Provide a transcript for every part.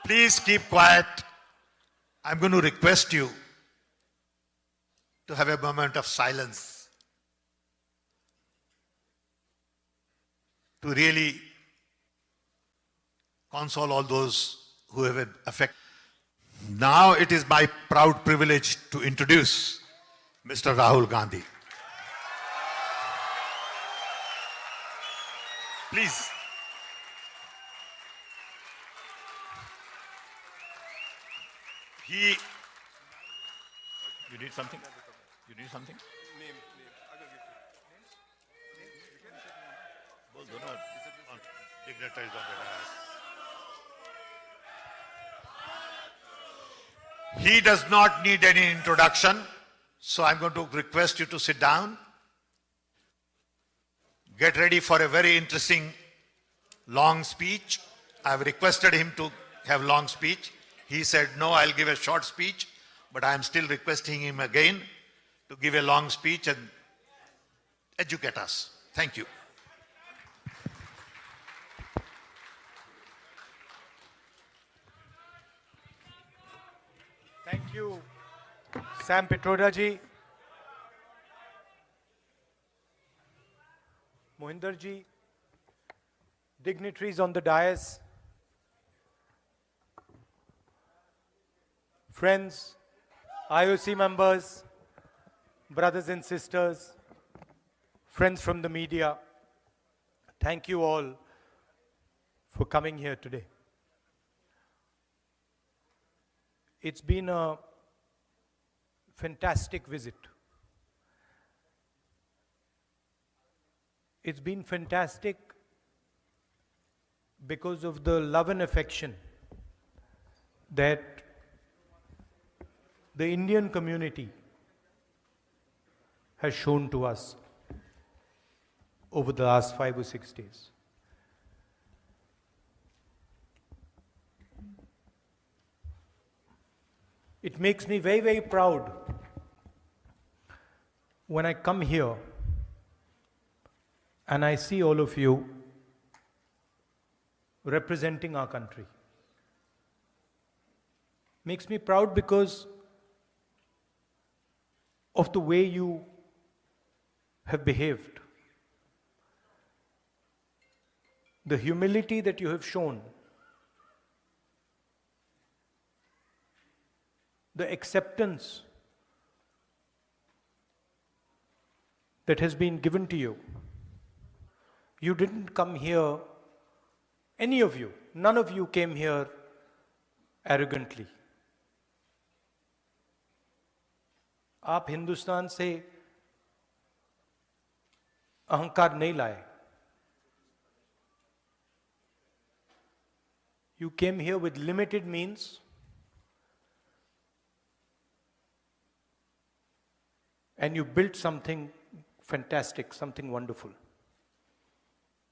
Please keep quiet. I'm going to request you to have a moment of silence to really console all those who have been affected. Now it is my proud privilege to introduce Mr. Rahul Gandhi. Please. You need something? You need something? Name. Dignitaries on the dais. He does not need any introduction, so I'm going to request you to sit down. Get ready for a very interesting long speech. I've requested him to have long speech. He said, no, I'll give a short speech, but I'm still requesting him again to give a long speech and educate us. Thank you. Thank you, Sam Pitroda ji, Mohinder ji, dignitaries on the dais, friends, IOC members, brothers and sisters, friends from the media, thank you all for coming here today. It's been a fantastic visit. It's been fantastic because of the love and affection that the Indian community has shown to us over the last 5 or 6 days. It makes me very, very proud when I come here and I see all of you representing our country. Makes me proud because of the way you have behaved, the humility that you have shown, the acceptance that has been given to you. You didn't come here, any of you, none of you came here arrogantly. आप हिंदुस्तान से अहंकार नहीं लाए. You came here with limited means and you built something fantastic, something wonderful.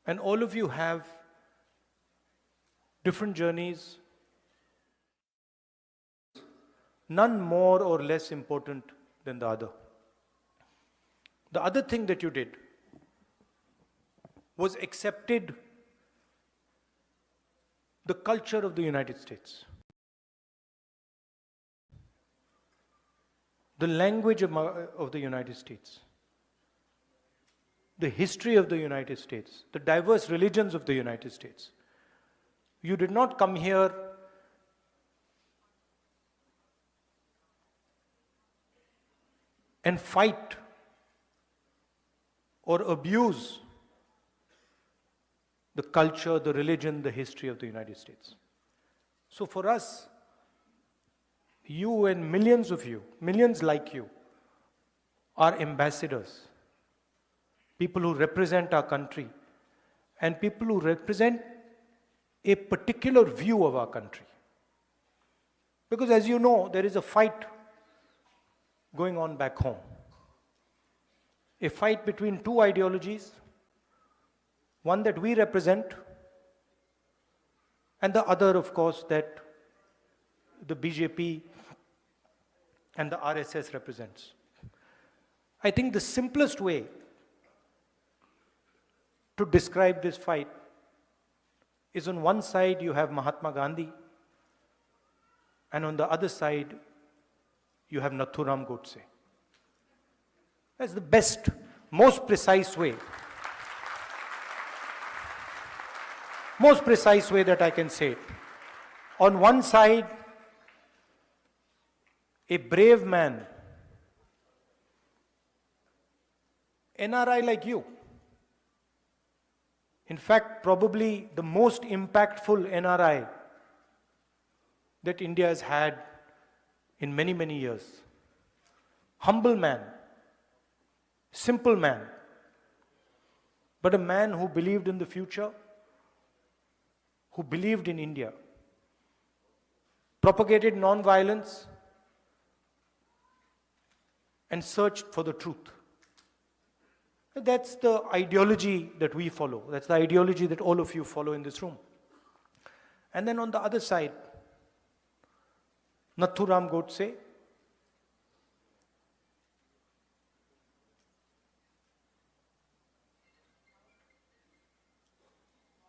And all of you have different journeys, none more or less important than the other. The other thing that you did was accepted the culture of the United States, the language of the United States, the history of the United States, the diverse religions of the United States. You did not come here and fight or abuse the culture, the religion, the history of the United States. So for us, you and millions of you, millions like you, are ambassadors, people who represent our country and people who represent a particular view of our country. Because as you know, there is a fight going on back home. A fight between two ideologies, one that we represent and the other, of course, that the BJP and the RSS represents. I think the simplest way to describe this fight is on one side you have Mahatma Gandhi And on the other side, you have Nathuram Godse. That's the best, most precise way. Most precise way that I can say it. On one side, a brave man, NRI like you. In fact, probably the most impactful NRI that India has had in many, many years. Humble man, simple man, but a man who believed in the future, who believed in India, propagated non-violence, and searched for the truth. That's the ideology that we follow. That's the ideology that all of you follow in this room. And then on the other side, Nathuram Godse,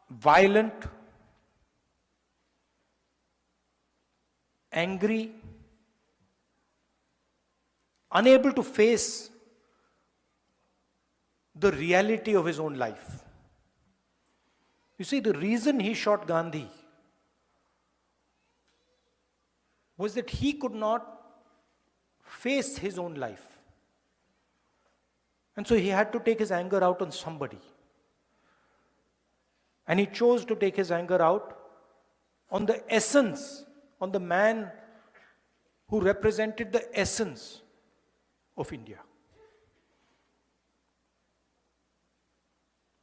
violent, angry, unable to face the reality of his own life. You see, the reason he shot Gandhi was that he could not face his own life. And so he had to take his anger out on somebody. And he chose to take his anger out on the essence, on the man who represented the essence of India.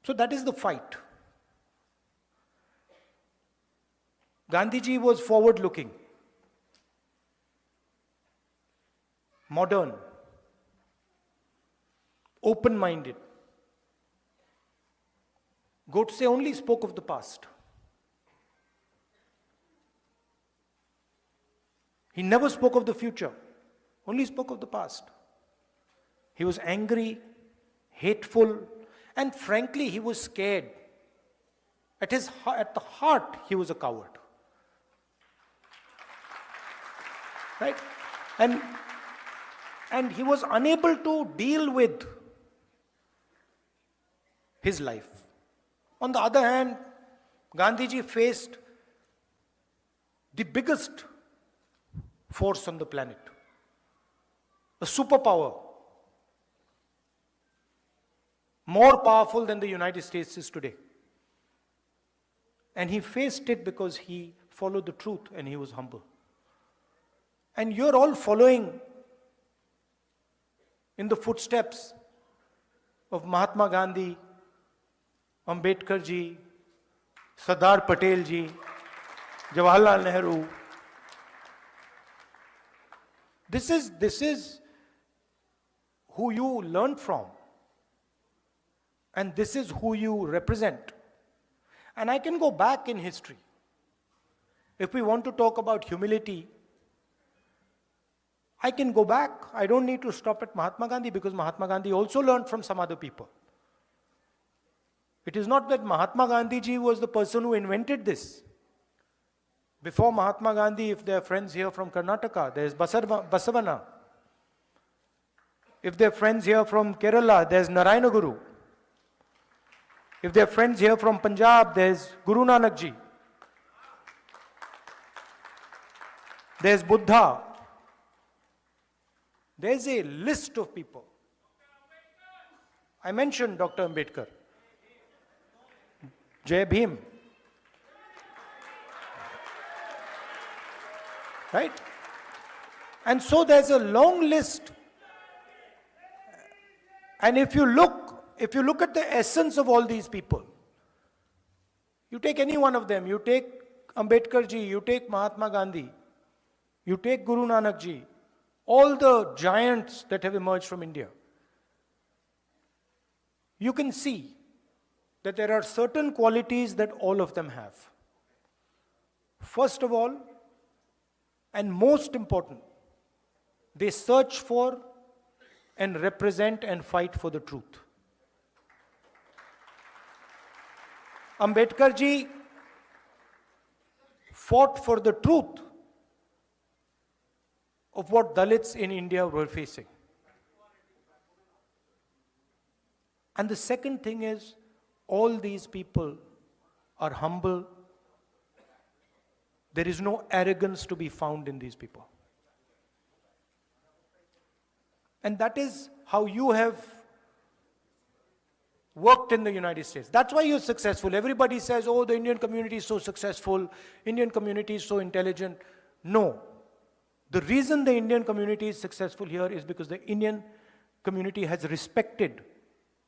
So that is the fight. Gandhiji was forward-looking, modern, open-minded. Godse only spoke of the past. He never spoke of the future, only spoke of the past. He was angry, hateful, and frankly, he was scared. At the heart, he was a coward. Right? And he was unable to deal with his life. On the other hand, Gandhiji faced the biggest force on the planet, a superpower, more powerful than the United States is today. And he faced it because he followed the truth and he was humble. And you're all following in the footsteps of Mahatma Gandhi, Ambedkar ji, Sardar Patel ji, Jawaharlal Nehru. This is who you learned from. And this is who you represent. And I can go back in history. If we want to talk about humility, I can go back. I don't need to stop at Mahatma Gandhi because Mahatma Gandhi also learned from some other people. It is not that Mahatma Gandhi ji was the person who invented this. Before Mahatma Gandhi, if there are friends here from Karnataka, there is Basavana. If there are friends here from Kerala, there is Narayana Guru. If there are friends here from Punjab, there is Guru Nanak ji. There is Buddha. There is a list of people. I mentioned Dr. Ambedkar. Jai Bhim. Right? And so there's a long list. And if you look at the essence of all these people, you take any one of them, you take Ambedkar ji, you take Mahatma Gandhi, you take Guru Nanak ji, all the giants that have emerged from India, you can see that there are certain qualities that all of them have. First of all, and most important, they search for and represent and fight for the truth. Ambedkar ji fought for the truth of what Dalits in India were facing. And the second thing is, all these people are humble. There is no arrogance to be found in these people. And that is how you have worked in the United States. That's why you're successful. Everybody says, oh, the Indian community is so successful, Indian community is so intelligent. No. The reason the Indian community is successful here is because the Indian community has respected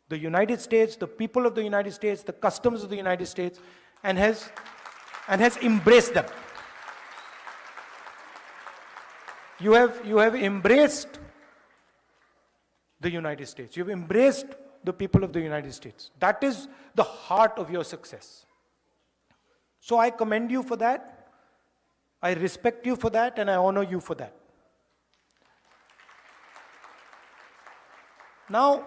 the United States, the people of the United States, the customs of the United States, and has embraced them. You have embraced the United States. You've embraced the people of the United States. That is the heart of your success. So I commend you for that. I respect you for that, and I honor you for that. Now,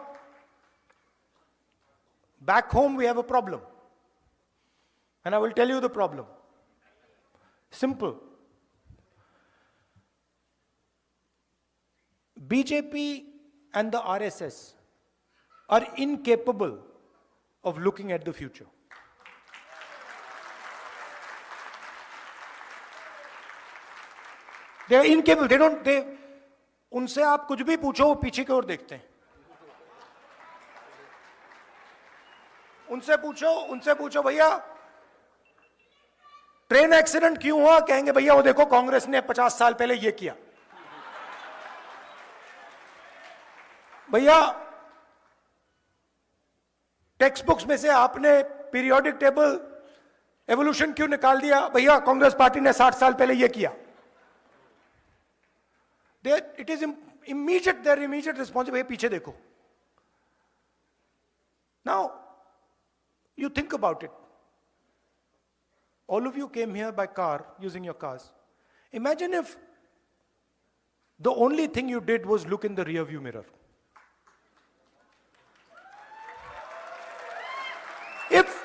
back home we have a problem. And I will tell you the problem. Simple. BJP and the RSS are incapable of looking at the future. They are incapable. उनसे आप कुछ भी पूछो वो पीछे की ओर देखते हैं. उनसे पूछो भैया ट्रेन एक्सीडेंट क्यों हुआ, कहेंगे भैया वो देखो कांग्रेस ने 50 साल पहले ये किया. भैया टेक्स्ट बुक्स में से आपने पीरियोडिक टेबल एवोल्यूशन क्यों निकाल दिया, भैया कांग्रेस पार्टी ने 60 साल पहले ये किया. It is immediate, their immediate response, भैया पीछे देखो. Now, you think about it. All of you came here by car, using your cars. Imagine if the only thing you did was look in the rear view mirror. If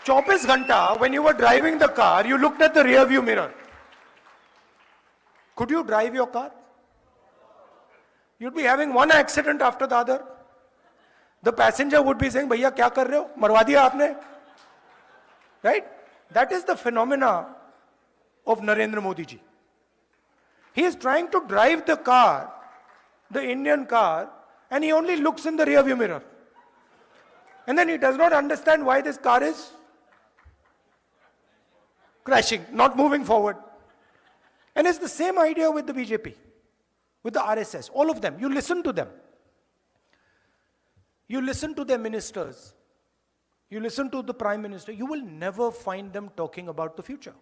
24 घंटा, when you were driving the car, you looked at the rear view mirror, could you drive your car? You'd be having one accident after the other. The passenger would be saying, भैया क्या कर रहे हो, मरवा दिया आपने. Right? That is the phenomena of Narendra Modi ji. He is trying to drive the car, the Indian car, and he only looks in the rear view mirror. And then he does not understand why this car is crashing, not moving forward. And it's the same idea with the BJP, with the RSS, all of them. You listen to them. You listen to their ministers. You listen to the Prime Minister. You will never find them talking about the future.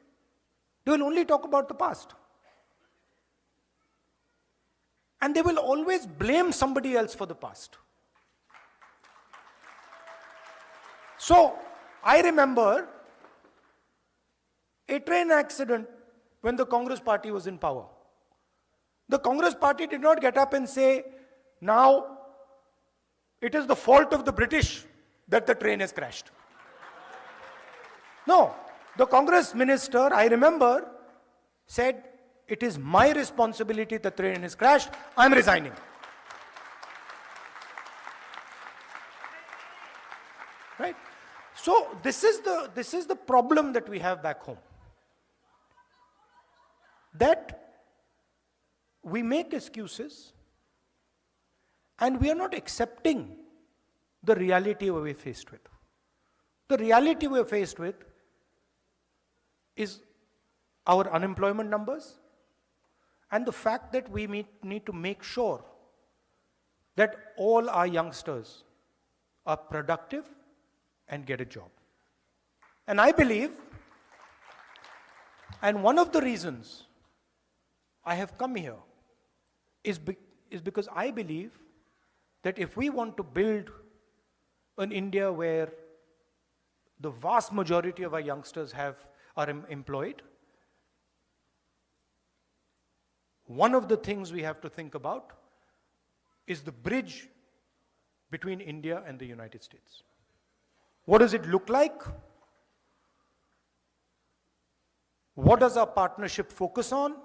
They will only talk about the past. And they will always blame somebody else for the past. So, I remember a train accident when the Congress party was in power. The Congress party did not get up and say, now it is the fault of the British that the train has crashed. No, the Congress minister, I remember, said, it is my responsibility that the train has crashed, I'm resigning. Right? So this is the problem that we have back home. That we make excuses and we are not accepting the reality we're faced with. The reality we're faced with is our unemployment numbers and the fact that we need to make sure that all our youngsters are productive and get a job. And I believe, and one of the reasons I have come here is because I believe that if we want to build an India where the vast majority of our youngsters are employed, one of the things we have to think about is the bridge between India and the United States. What does it look like? What does our partnership focus on?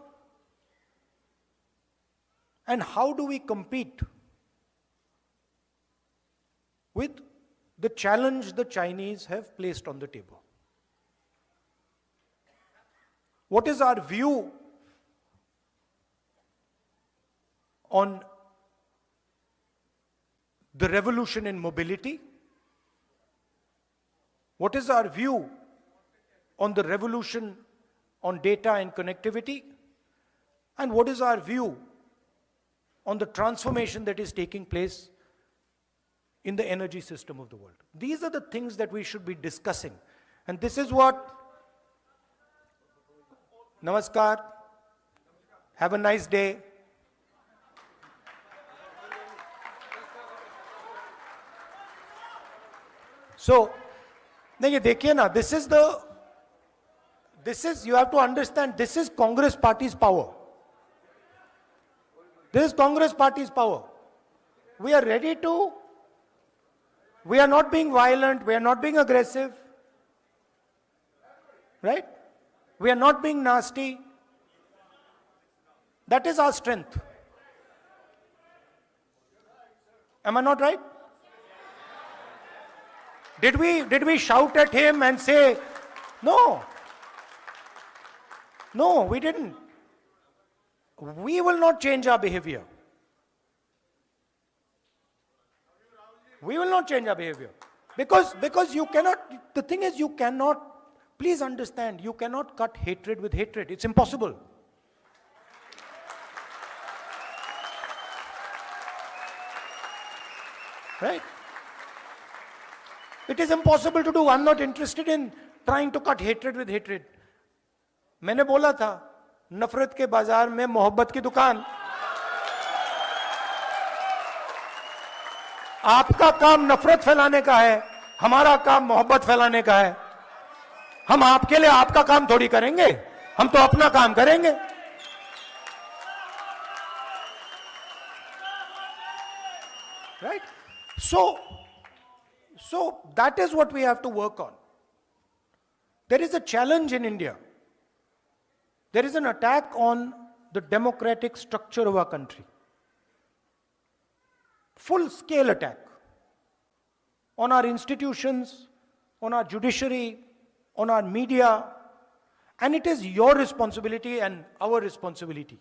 And how do we compete with the challenge the Chinese have placed on the table? What is our view on the revolution in mobility? What is our view on the revolution on data and connectivity? And what is our view on the transformation that is taking place in the energy system of the world? These are the things that we should be discussing. And this is what, Namaskar, have a nice day. So, नहीं देखिए ना, this is, you have to understand, this is Congress party's power. This is Congress party's power. We are ready to, we are not being violent, we are not being aggressive, right? We are not being nasty. That is our strength. Am I not right? Did we shout at him and say, no? No, we didn't. We will not change our behavior. We will not change our behavior. Because you cannot, the thing is you cannot, please understand, you cannot cut hatred with hatred. It's impossible. Right? It is impossible to do. I'm not interested in trying to cut hatred with hatred. मैंने बोला था, नफरत के बाजार में मोहब्बत की दुकान. आपका काम नफरत फैलाने का है, हमारा काम मोहब्बत फैलाने का है. हम आपके लिए आपका काम थोड़ी करेंगे, हम तो अपना काम करेंगे. Right? So that is what we have to work on. There is a challenge in India. There is an attack on the democratic structure of our country. Full-scale attack on our institutions, on our judiciary, on our media, and it is your responsibility and our responsibility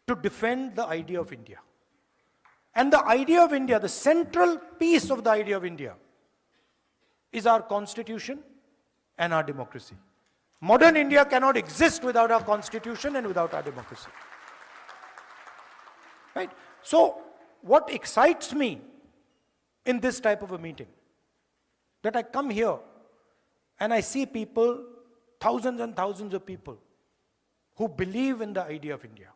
to defend the idea of India. And the idea of India, the central piece of the idea of India, is our constitution and our democracy. Modern India cannot exist without our constitution and without our democracy. Right? So, what excites me in this type of a meeting, that I come here and I see people, thousands and thousands of people, who believe in the idea of India,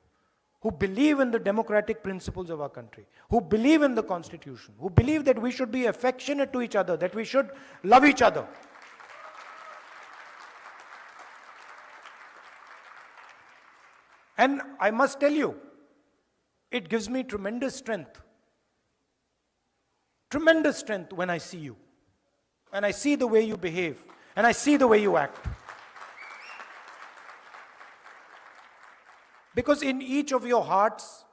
who believe in the democratic principles of our country, who believe in the constitution, who believe that we should be affectionate to each other, that we should love each other. And I must tell you, it gives me tremendous strength when I see you, and I see the way you behave, and I see the way you act. Because in each of your hearts,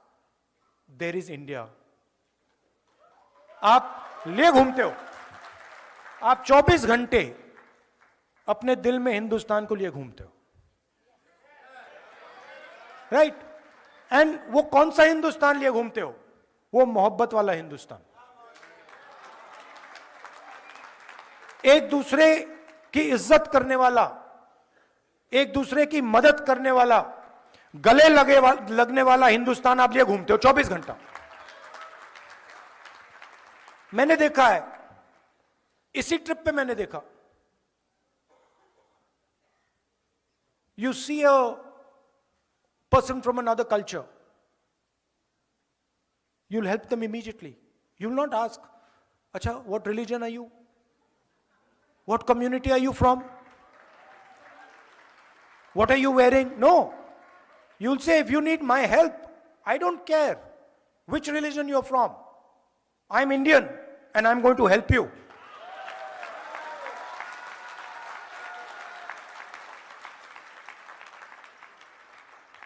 there is India. आप ले घूमते हो, आप 24 घंटे अपने दिल में हिंदुस्तान को लिए घूमते हो. राइट? एंड वो कौन सा हिंदुस्तान लिए घूमते हो? वो मोहब्बत वाला हिंदुस्तान. एक दूसरे की इज्जत करने वाला, एक दूसरे की मदद करने वाला, गले लगने वाला हिंदुस्तान आप लिए घूमते हो 24 घंटा. मैंने देखा है, इसी ट्रिप पे मैंने देखा. You see a person from another culture, you'll help them immediately. You'll not ask, Acha, what religion are you? What community are you from? What are you wearing? No. You'll say, if you need my help, I don't care which religion you're from. I'm Indian and I'm going to help you.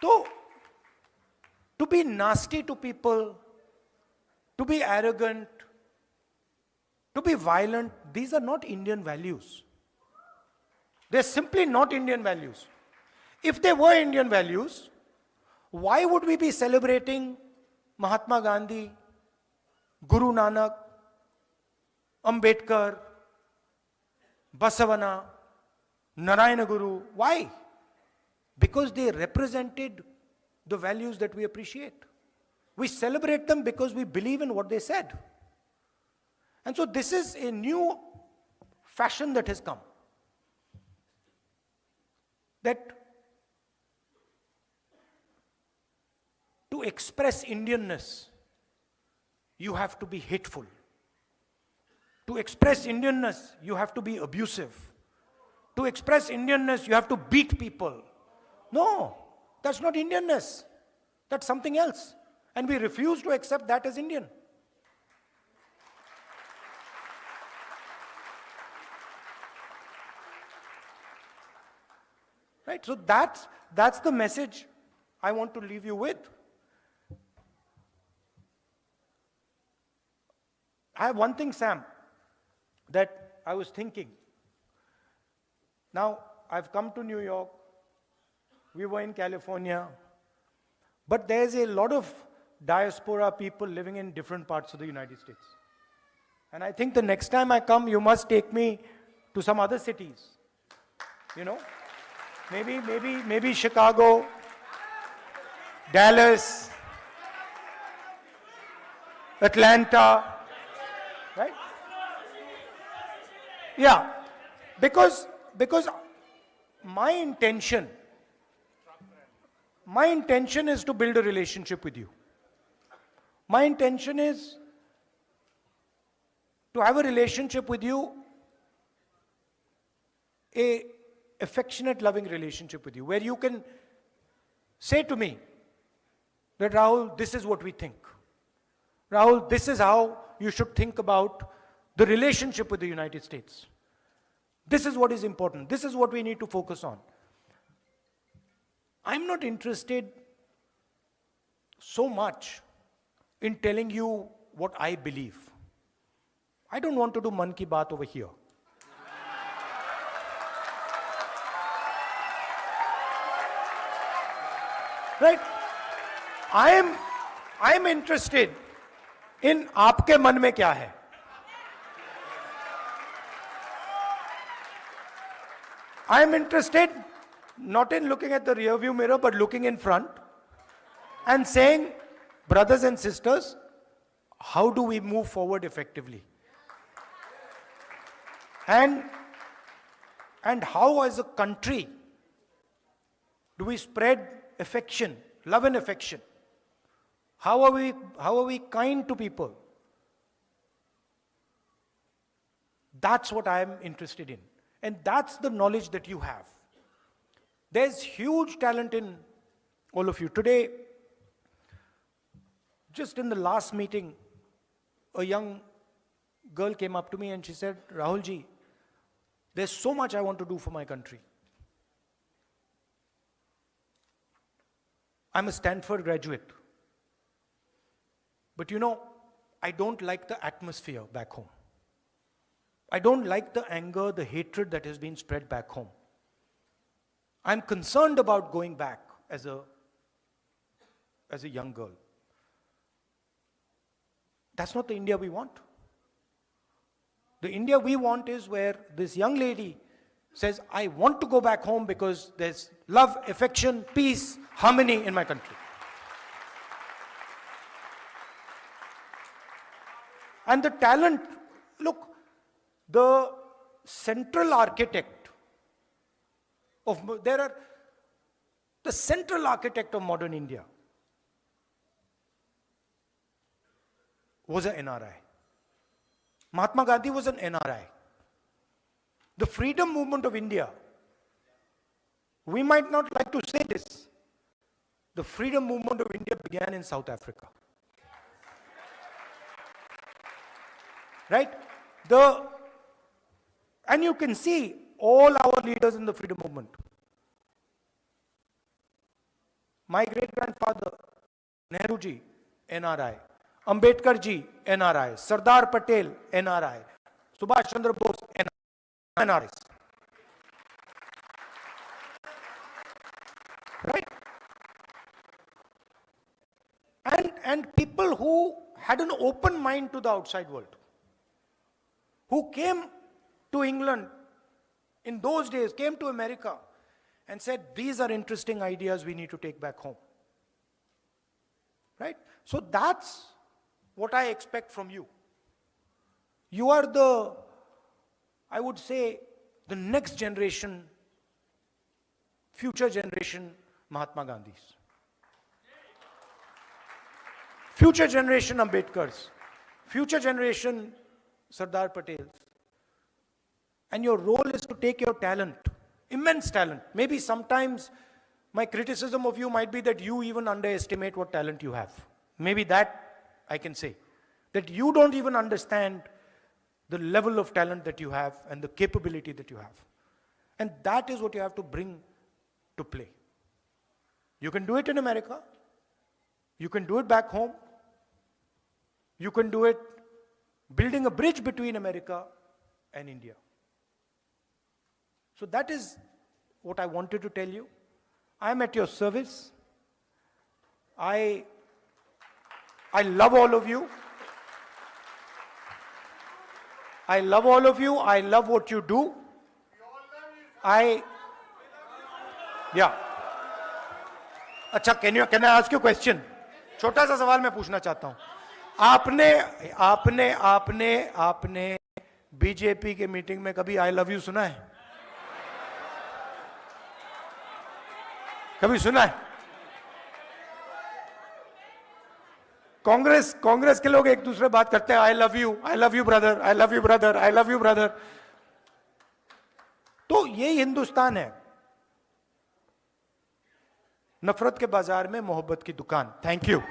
So, To be nasty to people, to be arrogant, to be violent, these are not Indian values. They're simply not Indian values. If they were Indian values, why would we be celebrating Mahatma Gandhi, Guru Nanak, Ambedkar, Basavana, Narayana Guru? Why? Because they represented the values that we appreciate. We celebrate them because we believe in what they said. And so this is a new fashion that has come. That to express Indianness, you have to be hateful. To express Indianness, you have to be abusive. To express Indianness, you have to beat people. No, that's not Indianness. That's something else. And we refuse to accept that as Indian. Right? So that's the message I want to leave you with. I have one thing, Sam, that I was thinking. Now, I've come to New York. We were in California. But there's a lot of diaspora people living in different parts of the United States. And I think the next time I come, you must take me to some other cities. You know? Maybe Chicago, Dallas, Atlanta, right? Yeah, because my intention is to build a relationship with you. My intention is to have a relationship with you, a affectionate, loving relationship with you, where you can say to me that, Rahul, this is what we think. Rahul, this is how you should think about the relationship with the United States. This is what is important. This is what we need to focus on. I'm not interested so much in telling you what I believe. I don't want to do Man Ki Baat over here. Right? I am interested in आपके मन में क्या है. I am interested not in looking at the rear view mirror, but looking in front and saying, brothers and sisters, how do we move forward effectively? And how as a country do we spread affection, love and affection? How are we kind to people? That's what I am interested in. And that's the knowledge that you have. There's huge talent in all of you. Today, just in the last meeting, a young girl came up to me and she said, Rahul ji, there's so much I want to do for my country. I'm a Stanford graduate. But you know, I don't like the atmosphere back home. I don't like the anger, the hatred that has been spread back home. I'm concerned about going back as a young girl. That's not the India we want. The India we want is where this young lady says, I want to go back home because there's love, affection, peace, harmony in my country. And the talent, look, the central architect of modern India was an NRI. Mahatma Gandhi was an NRI. The freedom movement of India, we might not like to say this, the freedom movement of India began in South Africa. Right? And you can see all our leaders in the freedom movement. My great-grandfather, Nehru ji, NRI. Ambedkar ji, NRI. Sardar Patel, NRI. Subhash Chandra Bose, NRIs. Right? And people who had an open mind to the outside world, who came to England in those days, came to America and said, these are interesting ideas we need to take back home. Right? So that's what I expect from you. You are the, I would say, the next generation, future generation Mahatma Gandhis. Future generation Ambedkars. Future generation Sardar Patels. And your role is to take your talent, immense talent. Maybe sometimes my criticism of you might be that you even underestimate what talent you have. Maybe that I can say. That you don't even understand the level of talent that you have and the capability that you have. And that is what you have to bring to play. You can do it in America. You can do it back home. You can do it building a bridge between America and India. So that is what I wanted to tell you. I am at your service. I love all of you. I love all of you. I love what you do. Yeah. अच्छा, can I ask you a question? छोटा सा सवाल मैं पूछना चाहता हूं. आपने BJP के मीटिंग में कभी आई लव यू सुना है? कभी सुना है? कांग्रेस के लोग एक दूसरे बात करते हैं, I love you brother, I love you brother, I love you brother. तो ये हिंदुस्तान है. नफरत के बाजार में मोहब्बत की दुकान. Thank you.